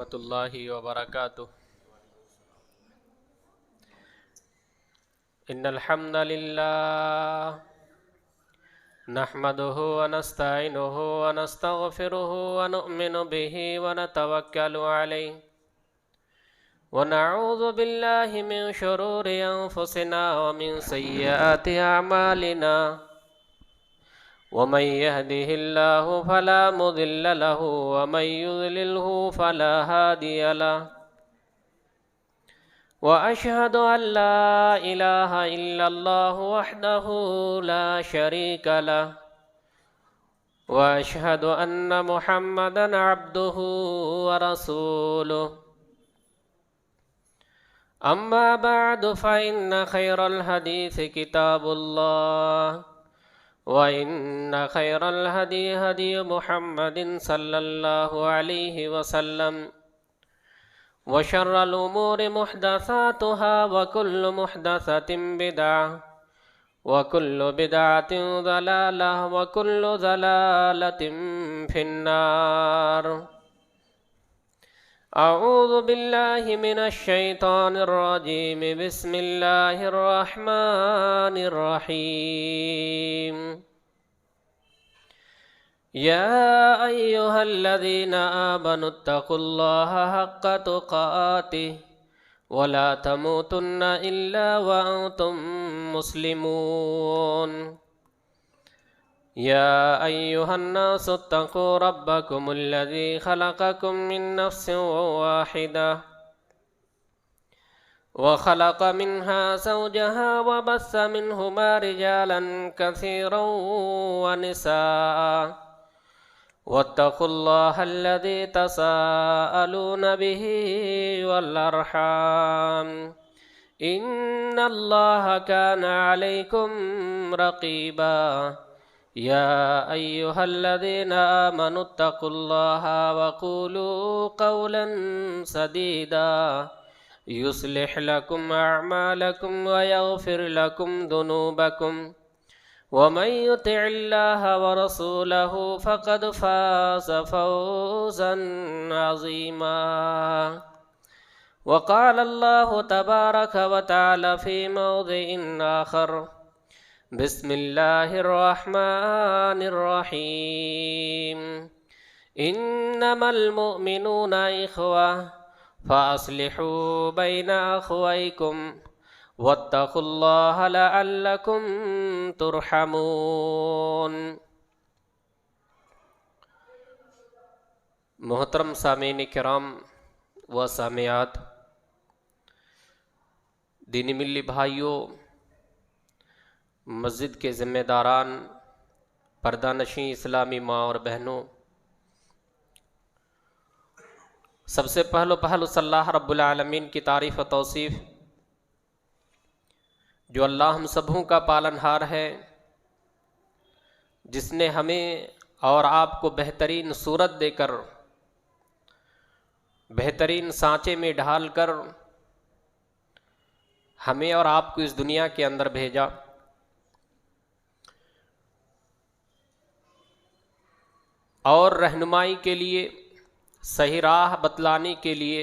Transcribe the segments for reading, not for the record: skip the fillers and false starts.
ورحمۃ اللہ وبرکاتہ۔ ان الحمد للہ نحمده ونستعینه ونستغفره ونؤمن به ونتوکل علیہ ونعوذ باللہ من شرور انفسنا ومن سیئات اعمالنا ومن يهده الله فلا مضل له ومن يضلله فلا هادي له وأشهد أن لا إله إلا الله وحده لا شريك له وأشهد أن محمدا عبده ورسوله أما بعد فإن خير الحديث كتاب الله وَإِنَّ خَيْرَ الْهَدِيِ هَدِيُّ مُحَمَّدٍ صَلَّى اللَّهُ عَلَيْهِ وَسَلَّمَ وَشَرَّ الْأُمُورِ مُحْدَثَاتُهَا وَكُلُّ مُحْدَثَةٍ بِدْعَةٌ وَكُلُّ بِدْعَةٍ ضَلَالَةٌ وَكُلُّ ضَلَالَةٍ فِي النَّارِ۔ اعوذ باللہ من الشیطان الرجیم، بسم اللہ الرحمن الرحیم۔ یا ایہا الذین آمنوا اتقوا اللہ حق تقاتہ ولا تموتن الا وانتم مسلمون۔ یا ایہا الناس اتقوا ربکم الذی خلقکم من نفس واحدہ وخلق منها زوجها وبث منہما رجالا کثیرا ونساء واتقوا اللہ الذی تساءلون به والارحام ان اللہ کان علیکم رقیبا۔ یا ایہا الذین آمنوا اتقوا اللہ وقولوا قولا سدیدا یصلح لکم اعمالکم ویغفر لکم ذنوبکم ومن یطع اللہ ورسولہ فقد فاز فوزا عظیما۔ وقال اللہ تبارک وتعالی فی موضع آخر، بسم اللہ الرحمن الرحیم۔ انما المؤمنون اخوہ فاصلحوا بین اخویکم واتقوا اللہ لعلکم ترحمون۔ محترم سامعین کرام و سامعات، دینی ملی بھائیوں، مسجد کے ذمہ داران، پردہ نشین اسلامی ماں اور بہنوں، سب سے پہلو صلی اللہ رب العالمین کی تعریف و توصیف، جو اللہ ہم سبوں کا پالنہار ہے، جس نے ہمیں اور آپ کو بہترین صورت دے کر، بہترین سانچے میں ڈھال کر ہمیں اور آپ کو اس دنیا کے اندر بھیجا۔ اور رہنمائی کے لیے، صحیح راہ بتلانے کے لیے،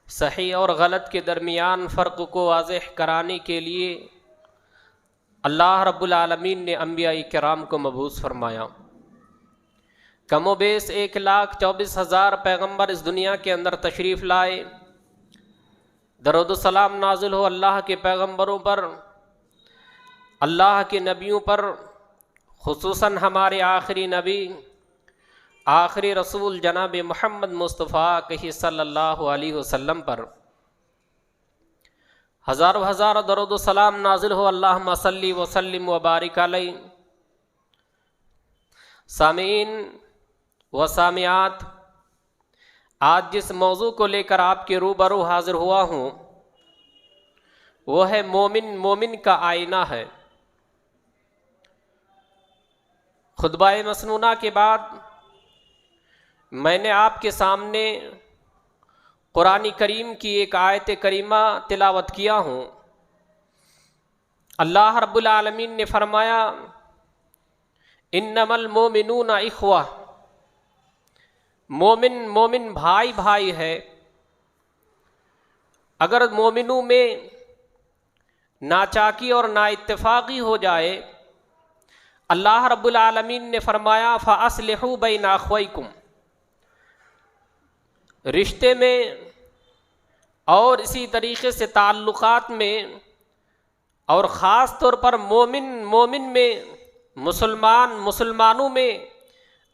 صحیح اور غلط کے درمیان فرق کو واضح کرانے کے لیے اللہ رب العالمین نے انبیاء کرام کو مبعوث فرمایا۔ کم و بیش 1,24,000 پیغمبر اس دنیا کے اندر تشریف لائے۔ درود و سلام نازل ہو اللہ کے پیغمبروں پر، اللہ کے نبیوں پر، خصوصاً ہمارے آخری نبی، آخری رسول جناب محمد مصطفیٰ کہی صلی اللہ علیہ وسلم پر ہزاروں ہزار درود و سلام نازل ہو، اللہم صلی وسلم وبارک علیہ۔ سامعین و سامعات، آج جس موضوع کو لے کر آپ کے روبرو حاضر ہوا ہوں وہ ہے مومن کا آئینہ ہے۔ خطبہ مسنونہ کے بعد میں نے آپ کے سامنے قرآن کریم کی ایک آیت کریمہ تلاوت کیا ہوں۔ اللہ رب العالمین نے فرمایا انما المومنون اخوہ، مومن بھائی بھائی ہے. اگر مومنوں میں ناچاکی اور نا اتفاقی ہو جائے، اللہ رب العالمین نے فرمایا فَأَصْلِحُوا بَيْنَ أَخْوَيْكُمْ، رشتے میں اور اسی طریقے سے تعلقات میں، اور خاص طور پر مومن میں، مسلمانوں میں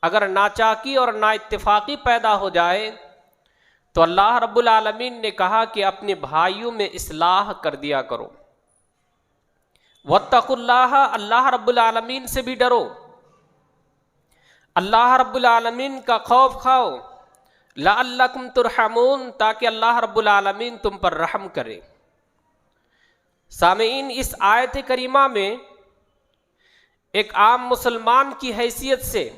اگر ناچاکی اور نا اتفاقی پیدا ہو جائے تو اللہ رب العالمین نے کہا کہ اپنے بھائیوں میں اصلاح کر دیا کرو. واتقوا اللہ، اللہ رب العالمین سے بھی ڈرو، اللہ رب العالمین کا خوف کھاؤ. لعلکم ترحمون، تاکہ اللہ رب العالمین تم پر رحم کرے. سامعین، اس آیت کریمہ میں ایک عام مسلمان کی حیثیت سے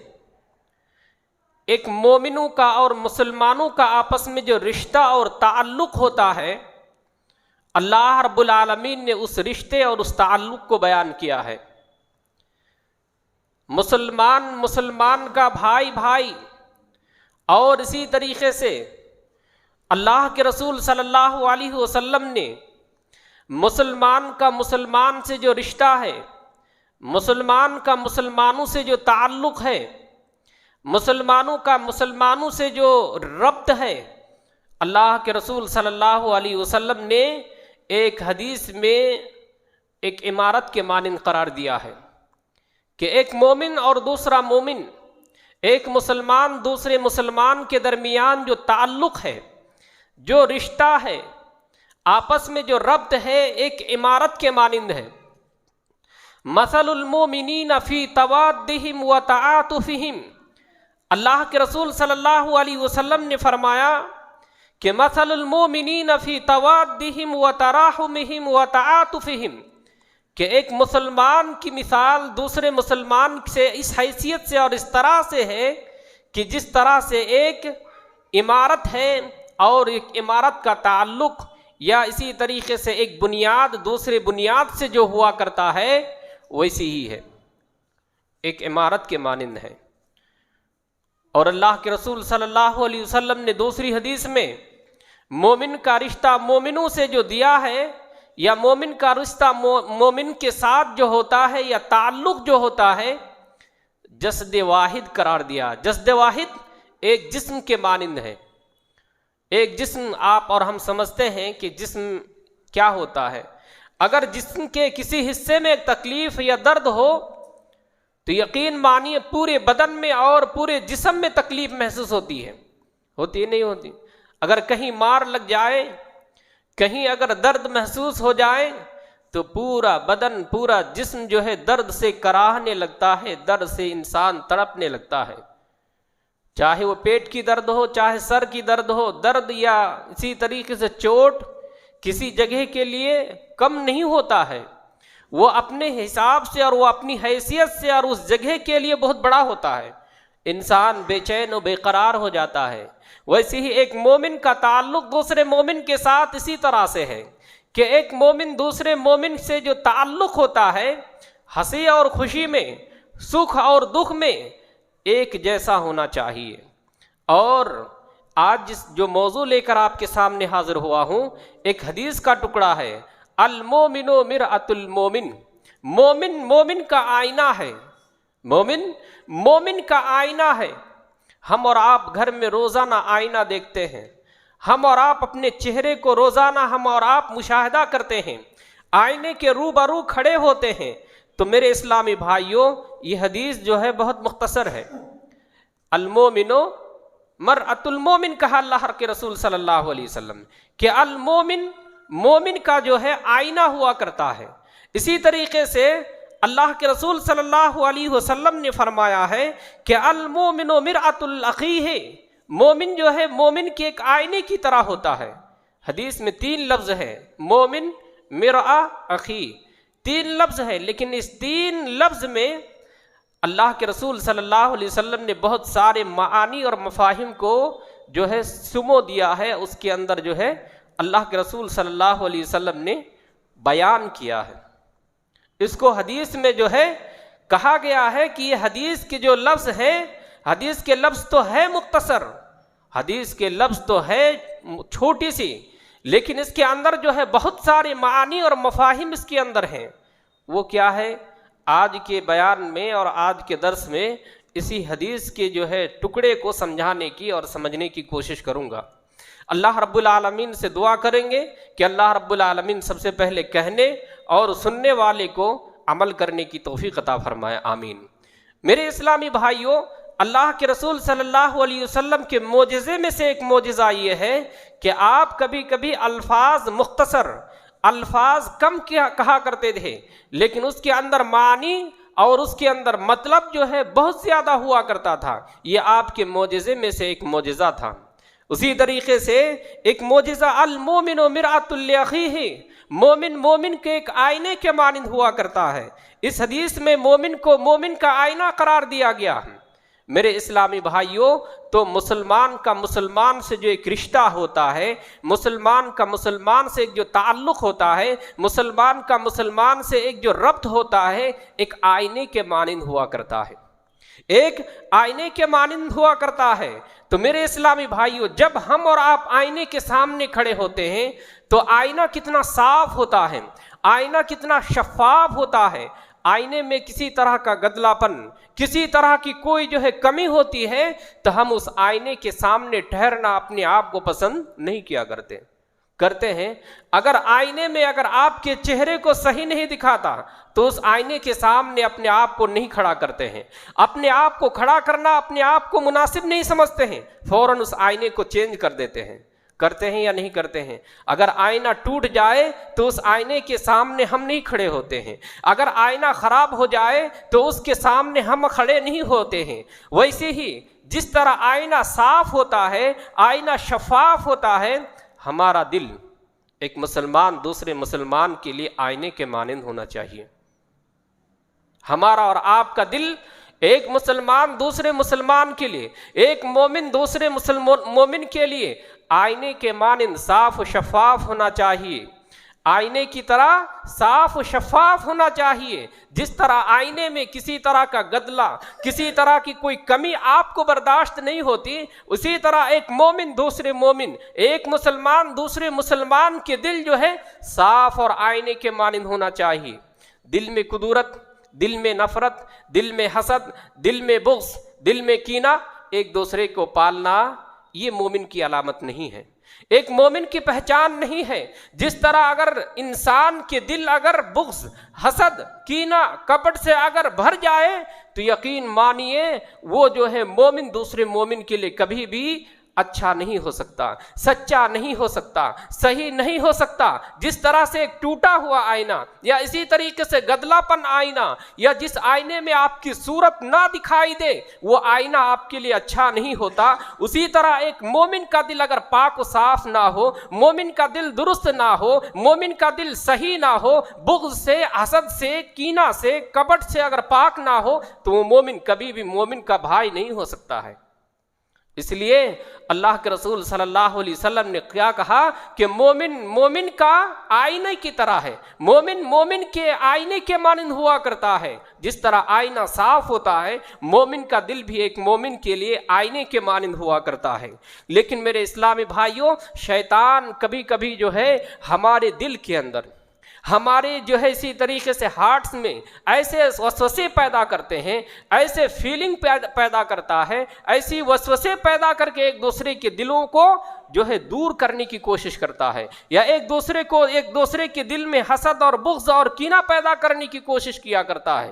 ایک مومنوں کا اور مسلمانوں کا آپس میں جو رشتہ اور تعلق ہوتا ہے، اللہ رب العالمین نے اس رشتے اور اس تعلق کو بیان کیا ہے. مسلمان کا بھائی، اور اسی طریقے سے اللہ کے رسول صلی اللہ علیہ وسلم نے مسلمان کا مسلمان سے جو رشتہ ہے، مسلمان کا مسلمانوں سے جو تعلق ہے، مسلمانوں کا مسلمانوں سے جو ربط ہے، اللہ کے رسول صلی اللہ علیہ وسلم نے ایک حدیث میں ایک عمارت کے مانند قرار دیا ہے کہ ایک مومن اور دوسرا مومن، ایک مسلمان دوسرے مسلمان کے درمیان جو تعلق ہے، جو رشتہ ہے، آپس میں جو ربط ہے، ایک عمارت کے مانند ہے. مثل المؤمنین فی توادہم و تعاطفہم، اللہ کے رسول صلی اللہ علیہ وسلم نے فرمایا کہ مثل المؤمنین فی توادہم و تراحمہم و تعاطفہم، کہ ایک مسلمان کی مثال دوسرے مسلمان سے اس حیثیت سے اور اس طرح سے ہے کہ جس طرح سے ایک عمارت ہے اور ایک عمارت کا تعلق، یا اسی طریقے سے ایک بنیاد دوسرے بنیاد سے جو ہوا کرتا ہے ویسی ہی ہے، ایک عمارت کے مانند ہے. اور اللہ کے رسول صلی اللہ علیہ وسلم نے دوسری حدیث میں مومن کا رشتہ مومنوں سے جو دیا ہے، یا مومن کا رشتہ مومن کے ساتھ جو ہوتا ہے، یا تعلق جو ہوتا ہے، جسد واحد قرار دیا. جسد واحد ایک جسم کے مانند ہے. ایک جسم آپ اور ہم سمجھتے ہیں کہ جسم کیا ہوتا ہے. اگر جسم کے کسی حصے میں تکلیف یا درد ہو تو یقین مانیے پورے بدن میں اور پورے جسم میں تکلیف محسوس ہوتی ہے. ہوتی نہیں ہوتی؟ اگر کہیں مار لگ جائے، کہیں اگر درد محسوس ہو جائے تو پورا بدن، پورا جسم جو ہے درد سے کراہنے لگتا ہے، درد سے انسان تڑپنے لگتا ہے. چاہے وہ پیٹ کی درد ہو، چاہے سر کی درد ہو، درد یا اسی طریقے سے چوٹ کسی جگہ کے لیے کم نہیں ہوتا ہے. وہ اپنے حساب سے اور وہ اپنی حیثیت سے اور اس جگہ کے لیے بہت بڑا ہوتا ہے. انسان بے چین و بے قرار ہو جاتا ہے. ویسے ہی ایک مومن کا تعلق دوسرے مومن کے ساتھ اسی طرح سے ہے کہ ایک مومن دوسرے مومن سے جو تعلق ہوتا ہے، ہنسی اور خوشی میں، سکھ اور دکھ میں ایک جیسا ہونا چاہیے. اور آج جو موضوع لے کر آپ کے سامنے حاضر ہوا ہوں، ایک حدیث کا ٹکڑا ہے. المومن مرآۃ المومن، مومن کا آئینہ ہے. مومن کا آئینہ ہے. ہم اور آپ گھر میں روزانہ آئینہ دیکھتے ہیں. ہم اور آپ اپنے چہرے کو روزانہ ہم اور آپ مشاہدہ کرتے ہیں، آئینے کے روبرو کھڑے ہوتے ہیں. تو میرے اسلامی بھائیوں، یہ حدیث جو ہے بہت مختصر ہے. المومن مرآۃ المومن کہا اللہ کے رسول صلی اللہ علیہ وسلم کہ مومن کا جو ہے آئینہ ہوا کرتا ہے. اسی طریقے سے اللہ کے رسول صلی اللہ علیہ وسلم نے فرمایا ہے کہ المومن مرآۃ الاخیہ، مومن جو ہے مومن کے ایک آئینے کی طرح ہوتا ہے. حدیث میں 3 لفظ ہے، مومن، مرآ، اخی، 3 لفظ ہے. لیکن اس 3 لفظ میں اللہ کے رسول صلی اللہ علیہ وسلم نے بہت سارے معانی اور مفاہیم کو جو ہے سمو دیا ہے. اس کے اندر جو ہے اللہ کے رسول صلی اللہ علیہ وسلم نے بیان کیا ہے. اس کو حدیث میں جو ہے کہا گیا ہے کہ یہ حدیث کے جو لفظ ہیں، حدیث کے لفظ تو ہے مختصر، حدیث کے لفظ تو ہے چھوٹی سی، لیکن اس کے اندر جو ہے بہت سارے معانی اور مفاہیم اس کے اندر ہیں۔ وہ کیا ہے؟ آج کے بیان میں اور آج کے درس میں اسی حدیث کے جو ہے ٹکڑے کو سمجھانے کی اور سمجھنے کی کوشش کروں گا۔ اللہ رب العالمین سے دعا کریں گے کہ اللہ رب العالمین سب سے پہلے کہنے اور سننے والے کو عمل کرنے کی توفیق عطا فرمائے، آمین۔ میرے اسلامی بھائیوں، اللہ کے رسول صلی اللہ علیہ وسلم کے معجزے میں سے ایک معجزہ یہ ہے کہ آپ کبھی کبھی الفاظ مختصر، الفاظ کم کہا کرتے تھے، لیکن اس کے اندر معنی اور اس کے اندر مطلب جو ہے بہت زیادہ ہوا کرتا تھا۔ یہ آپ کے معجزے میں سے ایک معجزہ تھا۔ اسی طریقے سے ایک معجزہ المومن مرآۃ لاخیہ، مومن مومن کے ایک آئینے کے مانند ہوا کرتا ہے۔ اس حدیث میں مومن کو مومن کا آئینہ قرار دیا گیا ہے۔ میرے اسلامی بھائیوں، تو مسلمان کا مسلمان سے جو ایک رشتہ ہوتا ہے، مسلمان کا مسلمان سے ایک جو تعلق ہوتا ہے، مسلمان کا مسلمان سے ایک جو ربط ہوتا ہے، ایک آئینے کے مانند ہوا کرتا ہے، ایک آئینے کے مانند ہوا کرتا ہے۔ تو میرے اسلامی بھائیوں، جب ہم اور آپ آئینے کے سامنے کھڑے ہوتے ہیں تو آئینہ کتنا صاف ہوتا ہے، آئینہ کتنا شفاف ہوتا ہے۔ آئینے میں کسی طرح کا گدلا پن، کسی طرح کی کوئی جو ہے کمی ہوتی ہے تو ہم اس آئینے کے سامنے ٹھہرنا اپنے آپ کو پسند نہیں کیا کرتے ہیں۔ اگر آئینے میں اگر آپ کے چہرے کو صحیح نہیں دکھاتا تو اس آئینے کے سامنے اپنے آپ کو نہیں کھڑا کرتے ہیں۔ اپنے آپ کو کھڑا کرنا اپنے آپ کو مناسب نہیں سمجھتے ہیں، فوراً اس آئینے کو چینج کر دیتے ہیں۔ کرتے ہیں یا نہیں کرتے ہیں؟ اگر آئینہ ٹوٹ جائے تو اس آئینے کے سامنے ہم نہیں کھڑے ہوتے ہیں، اگر آئینہ خراب ہو جائے تو اس کے سامنے ہم کھڑے نہیں ہوتے ہیں۔ ویسے ہی جس طرح آئینہ صاف ہوتا ہے، آئینہ شفاف ہوتا ہے، ہمارا دل ایک مسلمان دوسرے مسلمان کے لیے آئینے کے مانند ہونا چاہیے۔ ہمارا اور آپ کا دل ایک مسلمان دوسرے مسلمان کے لیے، ایک مومن دوسرے مومن کے لیے آئینے کے مانند صاف و شفاف ہونا چاہیے، آئینے کی طرح صاف و شفاف ہونا چاہیے۔ جس طرح آئینے میں کسی طرح کا گدلا، کسی طرح کی کوئی کمی آپ کو برداشت نہیں ہوتی، اسی طرح ایک مومن دوسرے مومن، ایک مسلمان دوسرے مسلمان کے دل جو ہے صاف اور آئینے کے مانند ہونا چاہیے۔ دل میں کدورت، دل میں نفرت، دل میں حسد، دل میں بغض، دل میں کینہ، ایک دوسرے کو پالنا یہ مومن کی علامت نہیں ہے، ایک مومن کی پہچان نہیں ہے۔ جس طرح اگر انسان کے دل اگر بغض، حسد، کینہ، کپٹ سے اگر بھر جائے تو یقین مانیے وہ جو ہے مومن دوسرے مومن کے لیے کبھی بھی اچھا نہیں ہو سکتا، سچا نہیں ہو سکتا، صحیح نہیں ہو سکتا۔ جس طرح سے ایک ٹوٹا ہوا آئینہ یا اسی طریقے سے گدلا پن آئینہ یا جس آئینے میں آپ کی صورت نہ دکھائی دے وہ آئینہ آپ کے لیے اچھا نہیں ہوتا، اسی طرح ایک مومن کا دل اگر پاک و صاف نہ ہو، مومن کا دل درست نہ ہو، مومن کا دل صحیح نہ ہو، بغض سے، حسد سے، کینہ سے، کپٹ سے اگر پاک نہ ہو تو وہ مومن کبھی بھی مومن کا بھائی نہیں ہو سکتا ہے۔ اس لیے اللہ کے رسول صلی اللہ علیہ وسلم نے کیا کہا کہ مومن مومن کا آئینے کی طرح ہے، مومن مومن کے آئینے کے مانند ہوا کرتا ہے۔ جس طرح آئینہ صاف ہوتا ہے، مومن کا دل بھی ایک مومن کے لیے آئینے کے مانند ہوا کرتا ہے۔ لیکن میرے اسلامی بھائیوں، شیطان کبھی کبھی جو ہے ہمارے دل کے اندر، ہمارے جو ہے اسی طریقے سے ہارٹس میں ایسے وسوسے پیدا کرتے ہیں، ایسے فیلنگ پیدا کرتا ہے، ایسی وسوسے پیدا کر کے ایک دوسرے کے دلوں کو جو ہے دور کرنے کی کوشش کرتا ہے، یا ایک دوسرے کے دل میں حسد اور بغض اور کینہ پیدا کرنے کی کوشش کیا کرتا ہے۔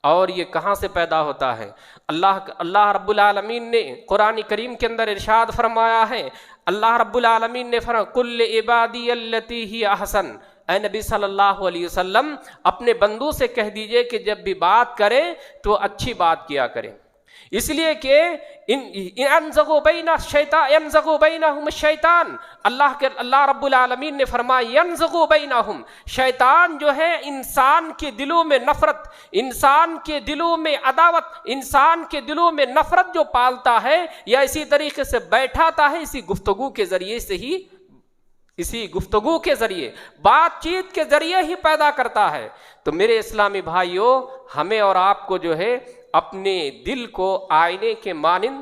اور یہ کہاں سے پیدا ہوتا ہے؟ اللہ رب العالمین نے قرآن کریم کے اندر ارشاد فرمایا ہے، اللہ رب العالمین نے فرمایا کل عبادی التی ہی احسن، اے نبی صلی اللہ علیہ وسلم اپنے بندوں سے کہہ دیجئے کہ جب بھی بات کریں تو اچھی بات کیا کریں، اس لیے کہ انزغوا بینہم الشیطان، اللہ رب العالمین نے فرمایا ینزغوا بینہم، شیطان جو ہے انسان کے دلوں میں نفرت، انسان کے دلوں میں عداوت، انسان کے دلوں میں نفرت جو پالتا ہے یا اسی طریقے سے بیٹھاتا ہے، اسی گفتگو کے ذریعے بات چیت کے ذریعے ہی پیدا کرتا ہے۔ تو میرے اسلامی بھائیوں، ہمیں اور آپ کو جو ہے اپنے دل کو آئینے کے مانند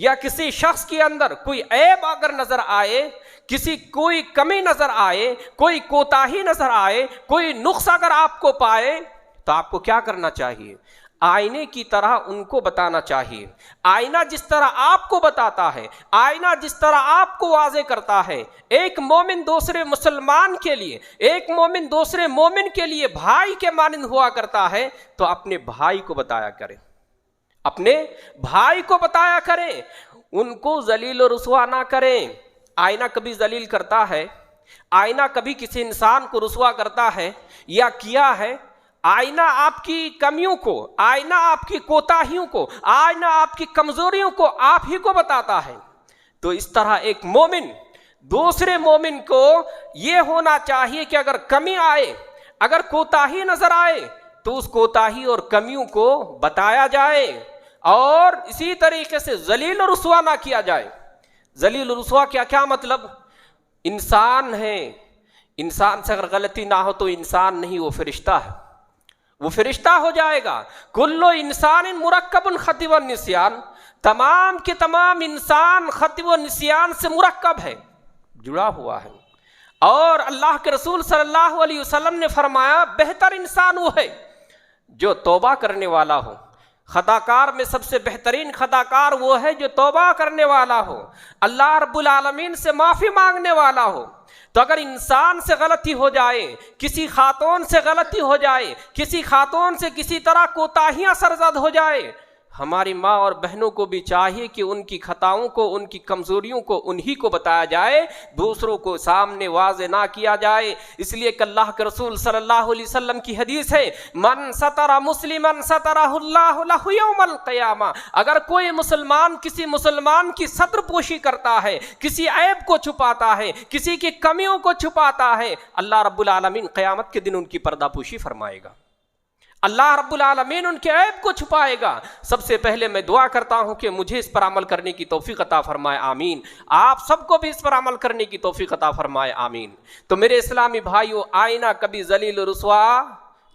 یا کسی شخص کے اندر کوئی عیب اگر نظر آئے، کوئی کمی نظر آئے، کوئی کوتاہی نظر آئے، کوئی نقص اگر آپ کو پائے تو آپ کو کیا کرنا چاہیے؟ آئینے کی طرح ان کو بتانا چاہیے۔ آئینہ جس طرح آپ کو بتاتا ہے، آئینہ جس طرح آپ کو واضح کرتا ہے، ایک مومن دوسرے مسلمان کے لیے، ایک مومن دوسرے مومن کے لیے بھائی کے مانند ہوا کرتا ہے، تو اپنے بھائی کو بتایا کریں، اپنے بھائی کو بتایا کریں، ان کو ذلیل و رسوا نہ کریں۔ آئینہ کبھی ذلیل کرتا ہے؟ آئینہ کبھی کسی انسان کو رسوا کرتا ہے یا کیا ہے؟ آئینہ آپ کی کمیوں کو، آئینہ آپ کی کوتاہیوں کو، آئینہ آپ کی کمزوریوں کو آپ ہی کو بتاتا ہے۔ تو اس طرح ایک مومن دوسرے مومن کو یہ ہونا چاہیے کہ اگر کمی آئے، اگر کوتاہی نظر آئے تو اس کوتاہی اور کمیوں کو بتایا جائے، اور اسی طریقے سے ذلیل و رسوا نہ کیا جائے۔ ذلیل و رسوا کیا مطلب؟ انسان ہے، انسان سے اگر غلطی نہ ہو تو انسان نہیں، وہ فرشتہ ہے، وہ فرشتہ ہو جائے گا۔ کل انسان مرکب خطی و نسیان، تمام کے تمام انسان خطی و نسیان سے مرکب ہے، جڑا ہوا ہے۔ اور اللہ کے رسول صلی اللہ علیہ وسلم نے فرمایا بہتر انسان وہ ہے جو توبہ کرنے والا ہو۔ خطا کار میں سب سے بہترین خطا کار وہ ہے جو توبہ کرنے والا ہو، اللہ رب العالمین سے معافی مانگنے والا ہو۔ تو اگر انسان سے غلطی ہو جائے، کسی خاتون سے غلطی ہو جائے، کسی خاتون سے کسی طرح کوتاہیاں سرزد ہو جائے، ہماری ماں اور بہنوں کو بھی چاہیے کہ ان کی خطاؤں کو، ان کی کمزوریوں کو انہی کو بتایا جائے، دوسروں کو سامنے واضح نہ کیا جائے۔ اس لیے کہ اللہ کے رسول صلی اللہ علیہ وسلم کی حدیث ہے، من ستر مسلما سترہ اللہ لہ یوم القیامہ، اگر کوئی مسلمان کسی مسلمان کی ستر پوشی کرتا ہے، کسی عیب کو چھپاتا ہے، کسی کی کمیوں کو چھپاتا ہے، اللہ رب العالمین قیامت کے دن ان کی پردہ پوشی فرمائے گا، اللہ رب العالمین ان کے عیب کو چھپائے گا۔ سب سے پہلے میں دعا کرتا ہوں کہ مجھے اس پر عمل کرنے کی توفیق عطا فرمائے، آمین۔ آپ سب کو بھی اس پر عمل کرنے کی توفیق عطا فرمائے، آمین۔ تو میرے اسلامی بھائیو، آئینہ کبھی ذلیل و رسوا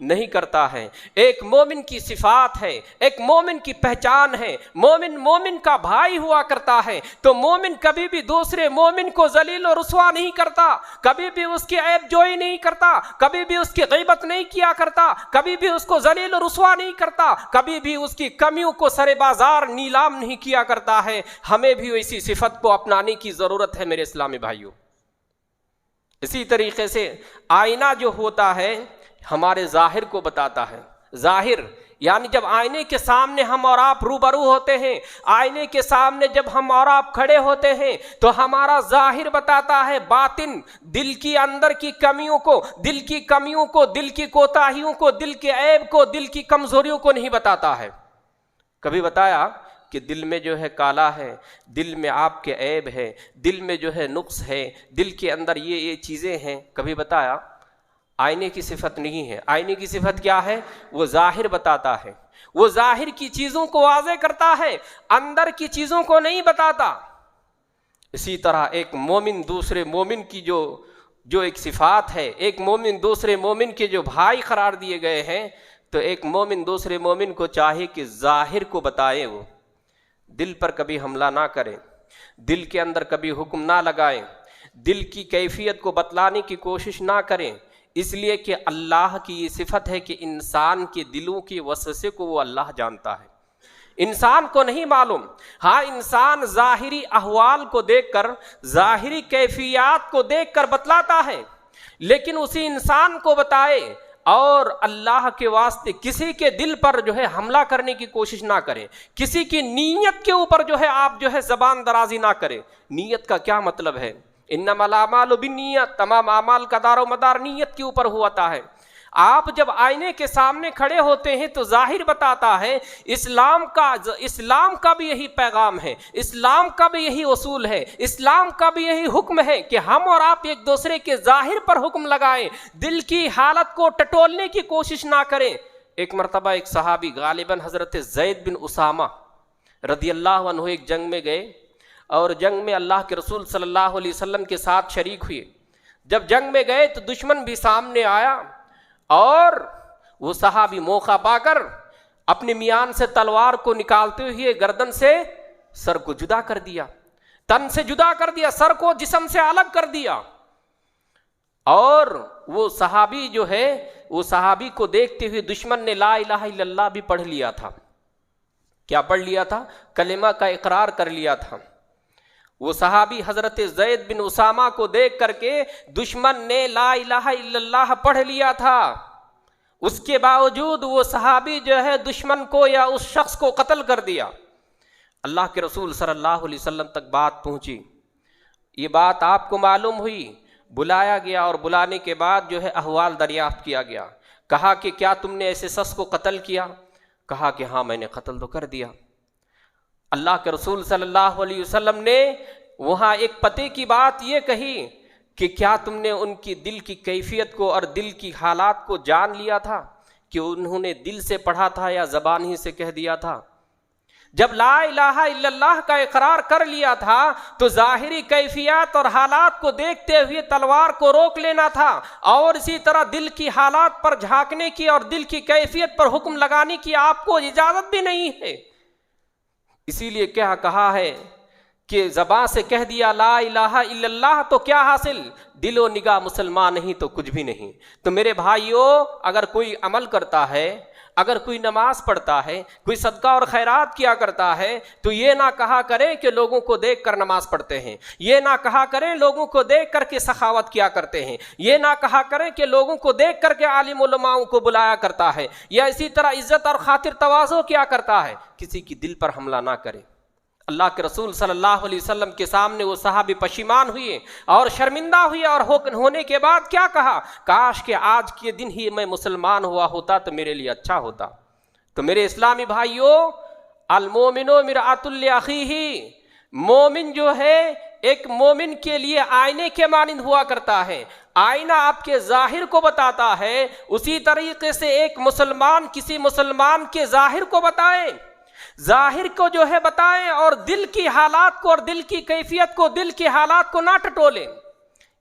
نہیں کرتا ہے، ایک مومن کی صفات ہے، ایک مومن کی پہچان ہے۔ مومن کا بھائی ہوا کرتا ہے، تو مومن کبھی بھی دوسرے مومن کو ذلیل و رسوا نہیں کرتا، کبھی بھی اس کی عیب جوئی نہیں کرتا، کبھی بھی اس کی غیبت نہیں کیا کرتا، کبھی بھی اس کو ذلیل و رسوا نہیں کرتا، کبھی بھی اس کی کمیوں کو سر بازار نیلام نہیں کیا کرتا ہے۔ ہمیں بھی اسی صفت کو اپنانے کی ضرورت ہے میرے اسلامی بھائیوں۔ اسی طریقے سے آئینہ جو ہوتا ہے ہمارے ظاہر کو بتاتا ہے۔ ظاہر یعنی جب آئینے کے سامنے ہم اور آپ روبرو ہوتے ہیں، آئینے کے سامنے جب ہم اور آپ کھڑے ہوتے ہیں تو ہمارا ظاہر بتاتا ہے باطن، دل کی اندر کی کمیوں کو، دل کی کمیوں کو، دل کی کوتاہیوں کو، دل کے عیب کو، دل کی کمزوریوں کو نہیں بتاتا ہے۔ کبھی بتایا کہ دل میں جو ہے کالا ہے، دل میں آپ کے عیب ہے، دل میں جو ہے نقص ہے، دل کے اندر یہ چیزیں ہیں، کبھی بتایا؟ آئینے کی صفت نہیں ہے۔ آئینے کی صفت کیا ہے؟ وہ ظاہر بتاتا ہے، وہ ظاہر کی چیزوں کو واضح کرتا ہے، اندر کی چیزوں کو نہیں بتاتا۔ اسی طرح ایک مومن دوسرے مومن کی جو ایک صفات ہے، ایک مومن دوسرے مومن کے جو بھائی قرار دیے گئے ہیں، تو ایک مومن دوسرے مومن کو چاہیے کہ ظاہر کو بتائے، وہ دل پر کبھی حملہ نہ کرے، دل کے اندر کبھی حکم نہ لگائیں، دل کی کیفیت کو بتلانے کی کوشش نہ کریں، اس لیے کہ اللہ کی یہ صفت ہے کہ انسان کے دلوں کی وسوسے کو وہ اللہ جانتا ہے، انسان کو نہیں معلوم۔ ہاں، انسان ظاہری احوال کو دیکھ کر، ظاہری کیفیات کو دیکھ کر بتلاتا ہے، لیکن اسی انسان کو بتائے اور اللہ کے واسطے کسی کے دل پر جو ہے حملہ کرنے کی کوشش نہ کریں، کسی کی نیت کے اوپر جو ہے آپ جو ہے زبان درازی نہ کریں۔ نیت کا کیا مطلب ہے؟ انما الاعمال بالنیات، تمام اعمال کا دار و مدار نیت کے اوپر ہوتا ہے۔ آپ جب آئینے کے سامنے کھڑے ہوتے ہیں تو ظاہر بتاتا ہے، اسلام کا بھی یہی پیغام ہے، اسلام کا بھی یہی اصول ہے، اسلام کا بھی یہی حکم ہے کہ ہم اور آپ ایک دوسرے کے ظاہر پر حکم لگائیں، دل کی حالت کو ٹٹولنے کی کوشش نہ کریں۔ ایک مرتبہ ایک صحابی غالباً حضرت زید بن اسامہ رضی اللہ عنہ ایک جنگ میں گئے، اور جنگ میں اللہ کے رسول صلی اللہ علیہ وسلم کے ساتھ شریک ہوئے۔ جب جنگ میں گئے تو دشمن بھی سامنے آیا، اور وہ صحابی موقع پا کر اپنے میان سے تلوار کو نکالتے ہوئے گردن سے سر کو جدا کر دیا، تن سے جدا کر دیا، سر کو جسم سے الگ کر دیا. اور وہ صحابی جو ہے، وہ صحابی کو دیکھتے ہوئے دشمن نے لا الہ الا اللہ بھی پڑھ لیا تھا. کیا پڑھ لیا تھا؟ کلمہ کا اقرار کر لیا تھا. وہ صحابی حضرت زید بن اسامہ کو دیکھ کر کے دشمن نے لا الہ الا اللہ پڑھ لیا تھا. اس کے باوجود وہ صحابی جو ہے دشمن کو یا اس شخص کو قتل کر دیا. اللہ کے رسول صلی اللہ علیہ وسلم تک بات پہنچی، یہ بات آپ کو معلوم ہوئی، بلایا گیا اور بلانے کے بعد جو ہے احوال دریافت کیا گیا. کہا کہ کیا تم نے ایسے شخص کو قتل کیا؟ کہا کہ ہاں میں نے قتل تو کر دیا. اللہ کے رسول صلی اللہ علیہ وسلم نے وہاں ایک پتے کی بات یہ کہی کہ کیا تم نے ان کی دل کی کیفیت کو اور دل کی حالات کو جان لیا تھا کہ انہوں نے دل سے پڑھا تھا یا زبان ہی سے کہہ دیا تھا؟ جب لا الہ الا اللہ کا اقرار کر لیا تھا تو ظاہری کیفیات اور حالات کو دیکھتے ہوئے تلوار کو روک لینا تھا، اور اسی طرح دل کی حالات پر جھانکنے کی اور دل کی کیفیت پر حکم لگانے کی آپ کو اجازت بھی نہیں ہے. اسی لیے کیا کہا ہے کہ زبان سے کہہ دیا لا الہ الا اللہ تو کیا حاصل؟ دل و نگاہ مسلمان نہیں تو کچھ بھی نہیں. تو میرے بھائیوں، اگر کوئی عمل کرتا ہے، اگر کوئی نماز پڑھتا ہے، کوئی صدقہ اور خیرات کیا کرتا ہے، تو یہ نہ کہا کریں کہ لوگوں کو دیکھ کر نماز پڑھتے ہیں، یہ نہ کہا کریں لوگوں کو دیکھ کر کے سخاوت کیا کرتے ہیں، یہ نہ کہا کریں کہ لوگوں کو دیکھ کر کے عالم علماؤں کو بلایا کرتا ہے، یا اسی طرح عزت اور خاطر تواضع کیا کرتا ہے. کسی کی دل پر حملہ نہ کرے. اللہ کے رسول صلی اللہ علیہ وسلم کے سامنے وہ صحابی پشیمان ہوئے اور شرمندہ ہوئے، اور ہونے کے بعد کیا کہا؟ کاش کہ آج کے دن ہی میں مسلمان ہوا ہوتا تو میرے لیے اچھا ہوتا. تو میرے اسلامی بھائیوں، المومن مرآۃ لاخیہ، مومن جو ہے ایک مومن کے لیے آئینے کے مانند ہوا کرتا ہے. آئینہ آپ کے ظاہر کو بتاتا ہے، اسی طریقے سے ایک مسلمان کسی مسلمان کے ظاہر کو بتائے، ظاہر کو جو ہے بتائیں، اور دل کی حالات کو اور دل کی کیفیت کو، دل کی حالات کو نہ ٹٹولیں.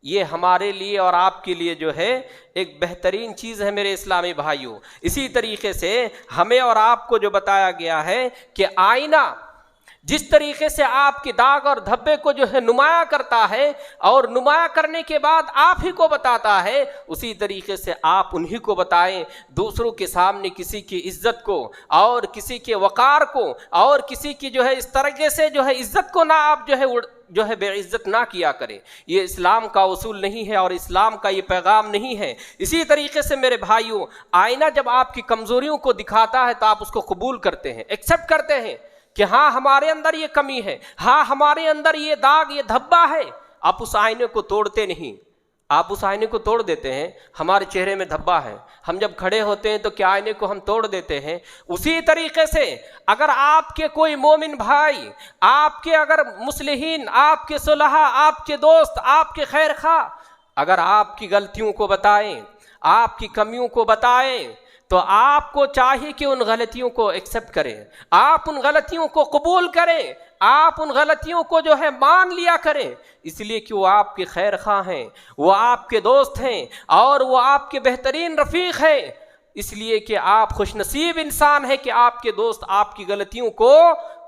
یہ ہمارے لیے اور آپ کے لیے جو ہے ایک بہترین چیز ہے میرے اسلامی بھائیوں. اسی طریقے سے ہمیں اور آپ کو جو بتایا گیا ہے کہ آئینہ جس طریقے سے آپ کے داغ اور دھبے کو جو ہے نمایاں کرتا ہے اور نمایاں کرنے کے بعد آپ ہی کو بتاتا ہے، اسی طریقے سے آپ انہی کو بتائیں. دوسروں کے سامنے کسی کی عزت کو اور کسی کے وقار کو اور کسی کی جو ہے اس طریقے سے جو ہے عزت کو نہ آپ جو ہے بے عزت نہ کیا کریں. یہ اسلام کا اصول نہیں ہے اور اسلام کا یہ پیغام نہیں ہے. اسی طریقے سے میرے بھائیوں، آئینہ جب آپ کی کمزوریوں کو دکھاتا ہے تو آپ اس کو قبول کرتے ہیں، ایکسیپٹ کرتے ہیں کہ ہاں ہمارے اندر یہ کمی ہے، ہاں ہمارے اندر یہ داغ، یہ دھبا ہے. آپ اس آئینے کو توڑتے نہیں، آپ اس آئینے کو توڑ دیتے ہیں. ہمارے چہرے میں دھبا ہے، ہم جب کھڑے ہوتے ہیں تو کیا آئینے کو ہم توڑ دیتے ہیں؟ اسی طریقے سے اگر آپ کے کوئی مومن بھائی، آپ کے اگر مصلحین، آپ کے صلحاء، آپ کے دوست، آپ کے خیر خواہ اگر آپ کی غلطیوں کو بتائیں، آپ کی کمیوں کو بتائیں، تو آپ کو چاہیے کہ ان غلطیوں کو ایکسیپٹ کریں، آپ ان غلطیوں کو قبول کریں، آپ ان غلطیوں کو جو ہے مان لیا کریں، اس لیے کہ وہ آپ کے خیر خواہ ہیں، وہ آپ کے دوست ہیں اور وہ آپ کے بہترین رفیق ہیں. اس لیے کہ آپ خوش نصیب انسان ہیں کہ آپ کے دوست آپ کی غلطیوں کو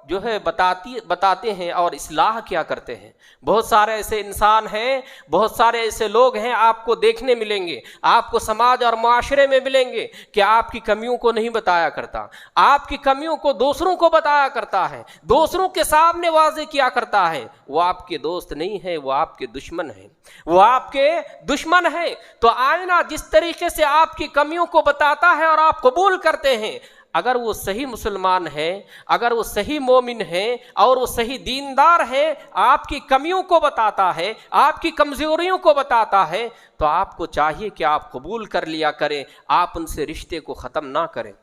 جو ہے بتاتے ہیں اور اصلاح کیا کرتے ہیں. بہت سارے ایسے انسان ہیں، بہت سارے ایسے لوگ ہیں آپ کو دیکھنے ملیں گے، آپ کو سماج اور معاشرے میں ملیں گے کہ آپ کی کمیوں کو نہیں بتایا کرتا، آپ کی کمیوں کو دوسروں کو بتایا کرتا ہے، دوسروں کے سامنے واضح کیا کرتا ہے. وہ آپ کے دوست نہیں ہے، وہ آپ کے دشمن ہیں، وہ آپ کے دشمن ہیں. تو آئینہ جس طریقے سے آپ کی کمیوں کو بتاتا ہے اور آپ قبول کرتے ہیں، اگر وہ صحیح مسلمان ہے، اگر وہ صحیح مومن ہے اور وہ صحیح دیندار ہے، آپ کی کمیوں کو بتاتا ہے، آپ کی کمزوریوں کو بتاتا ہے، تو آپ کو چاہیے کہ آپ قبول کر لیا کریں، آپ ان سے رشتے کو ختم نہ کریں.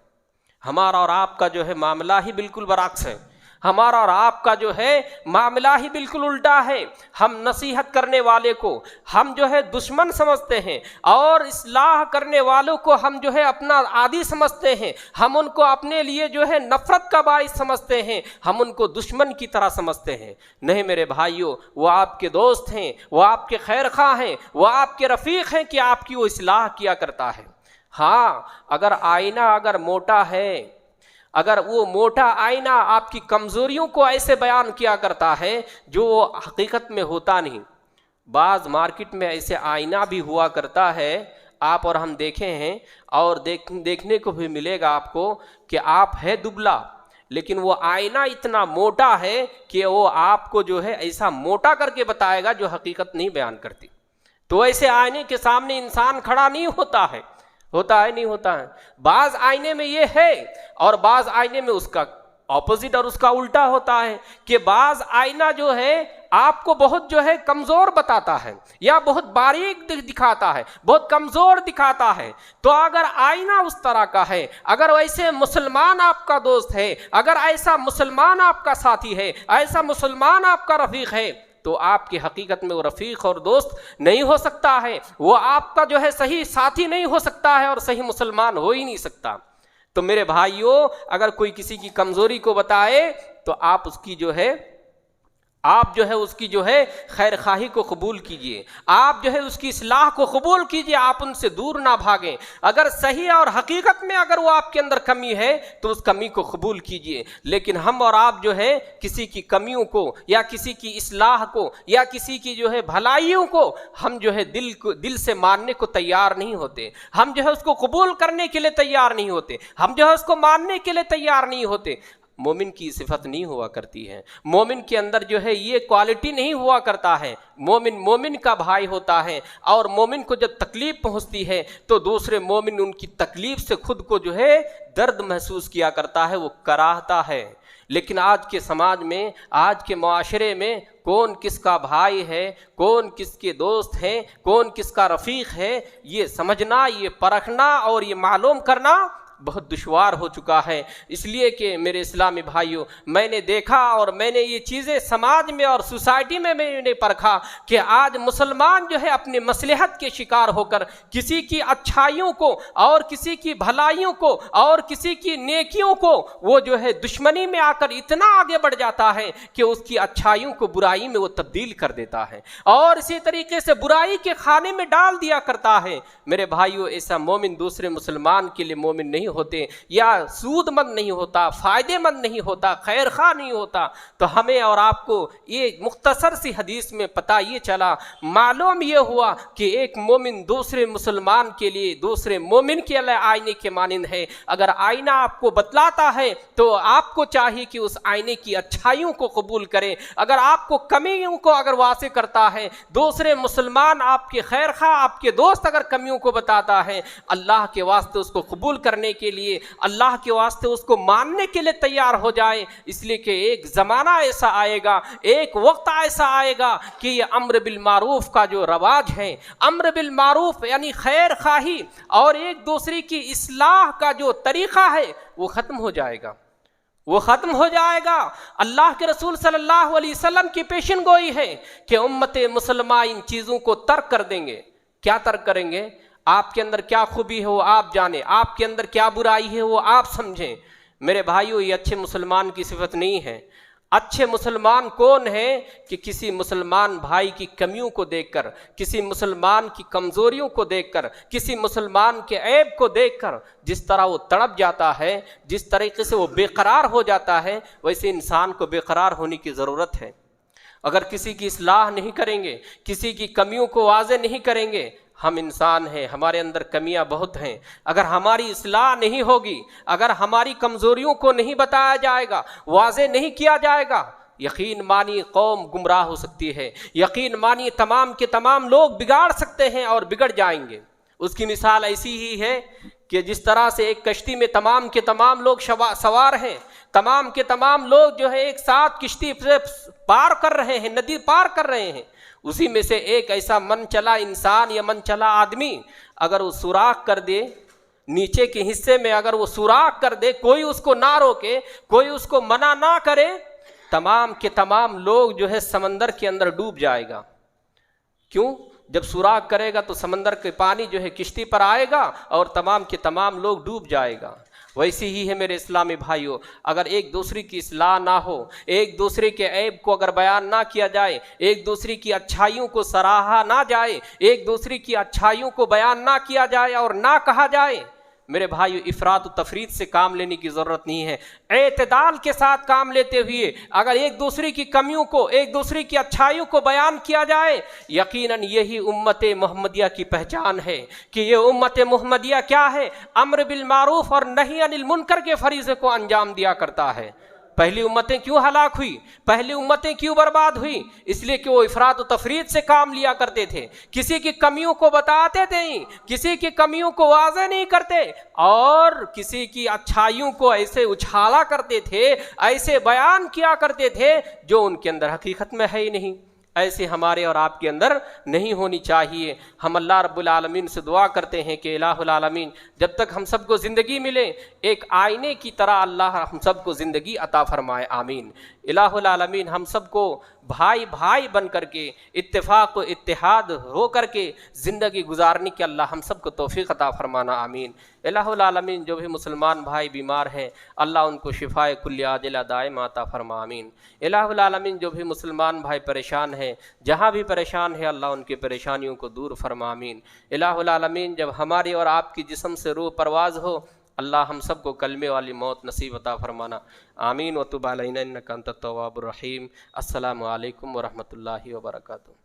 ہمارا اور آپ کا جو ہے معاملہ ہی بالکل برعکس ہے، ہمارا اور آپ کا جو ہے معاملہ ہی بالکل الٹا ہے. ہم نصیحت کرنے والے کو ہم جو ہے دشمن سمجھتے ہیں اور اصلاح کرنے والوں کو ہم جو ہے اپنا عادی سمجھتے ہیں، ہم ان کو اپنے لیے جو ہے نفرت کا باعث سمجھتے ہیں، ہم ان کو دشمن کی طرح سمجھتے ہیں. نہیں میرے بھائیوں، وہ آپ کے دوست ہیں، وہ آپ کے خیر خواہ ہیں، وہ آپ کے رفیق ہیں کہ آپ کی وہ اصلاح کیا کرتا ہے. ہاں اگر آئینہ اگر موٹا ہے، اگر وہ موٹا آئینہ آپ کی کمزوریوں کو ایسے بیان کیا کرتا ہے جو وہ حقیقت میں ہوتا نہیں. بعض مارکیٹ میں ایسے آئینہ بھی ہوا کرتا ہے، آپ اور ہم دیکھے ہیں، اور دیکھنے کو بھی ملے گا آپ کو کہ آپ ہے دبلا، لیکن وہ آئینہ اتنا موٹا ہے کہ وہ آپ کو جو ہے ایسا موٹا کر کے بتائے گا جو حقیقت نہیں بیان کرتی. تو ایسے آئینے کے سامنے انسان کھڑا نہیں ہوتا ہے. ہوتا ہے نہیں ہوتا ہے؟ بعض آئینے میں یہ ہے اور بعض آئینے میں اس کا اپوزٹ اور اس کا الٹا ہوتا ہے کہ بعض آئینہ جو ہے آپ کو بہت جو ہے کمزور بتاتا ہے یا بہت باریک دکھاتا ہے، بہت کمزور دکھاتا ہے. تو اگر آئینہ اس طرح کا ہے، اگر ویسے مسلمان آپ کا دوست ہے، اگر ایسا مسلمان آپ کا ساتھی ہے، ایسا مسلمان آپ کا رفیق ہے، تو آپ کی حقیقت میں وہ رفیق اور دوست نہیں ہو سکتا ہے، وہ آپ کا جو ہے صحیح ساتھی نہیں ہو سکتا ہے اور صحیح مسلمان ہو ہی نہیں سکتا. تو میرے بھائیوں، اگر کوئی کسی کی کمزوری کو بتائے تو آپ اس کی جو ہے اس کی جو ہے خیر خواہی کو قبول کیجئے، آپ جو ہے اس کی اصلاح کو قبول کیجئے، آپ ان سے دور نہ بھاگیں. اگر صحیح اور حقیقت میں اگر وہ آپ کے اندر کمی ہے تو اس کمی کو قبول کیجئے. لیکن ہم اور آپ جو ہے کسی کی کمیوں کو یا کسی کی اصلاح کو یا کسی کی جو ہے بھلائیوں کو ہم جو ہے دل سے ماننے کو تیار نہیں ہوتے، ہم جو ہے اس کو قبول کرنے کے لیے تیار نہیں ہوتے، ہم جو ہے اس کو ماننے کے لیے تیار نہیں ہوتے. مومن کی صفت نہیں ہوا کرتی ہے، مومن کے اندر جو ہے یہ کوالٹی نہیں ہوا کرتا ہے. مومن کا بھائی ہوتا ہے، اور مومن کو جب تکلیف پہنچتی ہے تو دوسرے مومن ان کی تکلیف سے خود کو جو ہے درد محسوس کیا کرتا ہے، وہ کراہتا ہے. لیکن آج کے سماج میں، آج کے معاشرے میں کون کس کا بھائی ہے، کون کس کے دوست ہیں، کون کس کا رفیق ہے، یہ سمجھنا، یہ پرکھنا اور یہ معلوم کرنا بہت دشوار ہو چکا ہے. اس لیے کہ میرے اسلامی بھائیوں، میں نے دیکھا اور میں نے یہ چیزیں سماج میں اور سوسائٹی میں نے پرکھا کہ آج مسلمان جو ہے اپنی مصلحت کے شکار ہو کر کسی کی اچھائیوں کو اور کسی کی بھلائیوں کو اور کسی کی نیکیوں کو وہ جو ہے دشمنی میں آ کر اتنا آگے بڑھ جاتا ہے کہ اس کی اچھائیوں کو برائی میں وہ تبدیل کر دیتا ہے اور اسی طریقے سے برائی کے خانے میں ڈال دیا کرتا ہے. میرے بھائیوں، ایسا مومن دوسرے مسلمان کے لیے مومن نہیں ہوتے، یا سود مند نہیں ہوتا، فائدے مند نہیں ہوتا، خیر خواہ نہیں ہوتا. تو ہمیں اور آپ کو یہ مختصر سی حدیث میں پتہ یہ چلا، معلوم یہ ہوا کہ ایک مومن دوسرے مسلمان کے لیے، دوسرے مومن کے لیے آئینے کے مانند ہے. اگر آئینہ آپ کو بتلاتا ہے تو آپ کو چاہیے کہ اس آئینے کی اچھائیوں کو قبول کریں. اگر آپ کو کمیوں کو اگر واضح کرتا ہے، دوسرے مسلمان آپ کے خیر خواہ، آپ کے دوست اگر کمیوں کو بتاتا ہے، اللہ کے واسطے اس کو قبول کرنے کے لیے، اللہ کے واسطے اس کو ماننے کے لیے تیار ہو جائے. اس لیے کہ ایک زمانہ ایسا آئے گا، ایک وقت ایسا آئے گا کہ یہ امر بالمعروف کا جو رواج ہے، امر بالمعروف یعنی خیر خواہی اور ایک دوسرے کی اصلاح کا جو طریقہ ہے وہ ختم ہو جائے گا، وہ ختم ہو جائے گا. اللہ کے رسول صلی اللہ علیہ وسلم کی پیشن گوئی ہے کہ امت مسلمہ ان چیزوں کو ترک کر دیں گے. کیا ترک کریں گے؟ آپ کے اندر کیا خوبی ہے وہ آپ جانیں، آپ کے اندر کیا برائی ہے وہ آپ سمجھیں. میرے بھائیوں، یہ اچھے مسلمان کی صفت نہیں ہے. اچھے مسلمان کون ہیں کہ کسی مسلمان بھائی کی کمیوں کو دیکھ کر، کسی مسلمان کی کمزوریوں کو دیکھ کر، کسی مسلمان کے عیب کو دیکھ کر جس طرح وہ تڑپ جاتا ہے، جس طریقے سے وہ بے قرار ہو جاتا ہے، ویسے انسان کو بے قرار ہونے کی ضرورت ہے. اگر کسی کی اصلاح نہیں کریں گے، کسی کی کمیوں کو واضح نہیں کریں گے، ہم انسان ہیں، ہمارے اندر کمیاں بہت ہیں. اگر ہماری اصلاح نہیں ہوگی، اگر ہماری کمزوریوں کو نہیں بتایا جائے گا، واضح نہیں کیا جائے گا، یقین مانی قوم گمراہ ہو سکتی ہے، یقین مانی تمام کے تمام لوگ بگاڑ سکتے ہیں اور بگڑ جائیں گے. اس کی مثال ایسی ہی ہے کہ جس طرح سے ایک کشتی میں تمام کے تمام لوگ سوار ہیں، تمام کے تمام لوگ جو ہے ایک ساتھ کشتی سے پار کر رہے ہیں، ندی پار کر رہے ہیں. اسی میں سے ایک ایسا من چلا انسان یا من چلا آدمی اگر وہ سوراخ کر دے، نیچے کے حصے میں اگر وہ سوراخ کر دے، کوئی اس کو نہ روکے، کوئی اس کو منع نہ کرے، تمام کے تمام لوگ جو ہے سمندر کے اندر ڈوب جائے گا. کیوں؟ جب سوراخ کرے گا تو سمندر کے پانی جو ہے کشتی پر آئے گا اور تمام کے تمام لوگ ڈوب جائے گا. ویسی ہی ہے میرے اسلامی بھائیوں، اگر ایک دوسرے کی اصلاح نہ ہو، ایک دوسرے کے عیب کو اگر بیان نہ کیا جائے، ایک دوسرے کی اچھائیوں کو سراہا نہ جائے، ایک دوسرے کی اچھائیوں کو بیان نہ کیا جائے اور نہ کہا جائے، میرے بھائیو افراط و تفریط سے کام لینے کی ضرورت نہیں ہے، اعتدال کے ساتھ کام لیتے ہوئے اگر ایک دوسرے کی کمیوں کو، ایک دوسرے کی اچھائیوں کو بیان کیا جائے، یقیناً یہی امت محمدیہ کی پہچان ہے کہ یہ امت محمدیہ کیا ہے، امر بالمعروف اور نہی عن المنکر کے فریضے کو انجام دیا کرتا ہے۔ پہلی امتیں کیوں ہلاک ہوئی، پہلی امتیں کیوں برباد ہوئی؟ اس لیے کہ وہ افراط و تفریط سے کام لیا کرتے تھے، کسی کی کمیوں کو بتاتے نہیں، کسی کی کمیوں کو واضح نہیں کرتے، اور کسی کی اچھائیوں کو ایسے اچھالا کرتے تھے، ایسے بیان کیا کرتے تھے جو ان کے اندر حقیقت میں ہے ہی نہیں۔ ایسے ہمارے اور آپ کے اندر نہیں ہونی چاہیے۔ ہم اللہ رب العالمین سے دعا کرتے ہیں کہ الہ العالمین جب تک ہم سب کو زندگی ملے ایک آئینے کی طرح اللہ ہم سب کو زندگی عطا فرمائے، آمین۔ الہ العالمین ہم سب کو بھائی بھائی بن کر کے، اتفاق و اتحاد ہو کر کے زندگی گزارنے کے اللہ ہم سب کو توفیق عطا فرمانا، آمین۔ الہ العالمین جو بھی مسلمان بھائی بیمار ہیں اللہ ان کو شفائے کل عاجلہ دائمہ عطا فرما، آمین۔ الہ العالمین جو بھی مسلمان بھائی پریشان ہیں، جہاں بھی پریشان ہے اللہ ان کی پریشانیوں کو دور فرما، آمین۔ الہ العالمین جب ہماری اور آپ کی جسم سے روح پرواز ہو اللہ ہم سب کو کلمے والی موت نصیب عطا فرمانا، آمین۔ وتب علینا انک انت التواب الرحیم۔ السلام علیکم ورحمۃ اللہ وبرکاتہ۔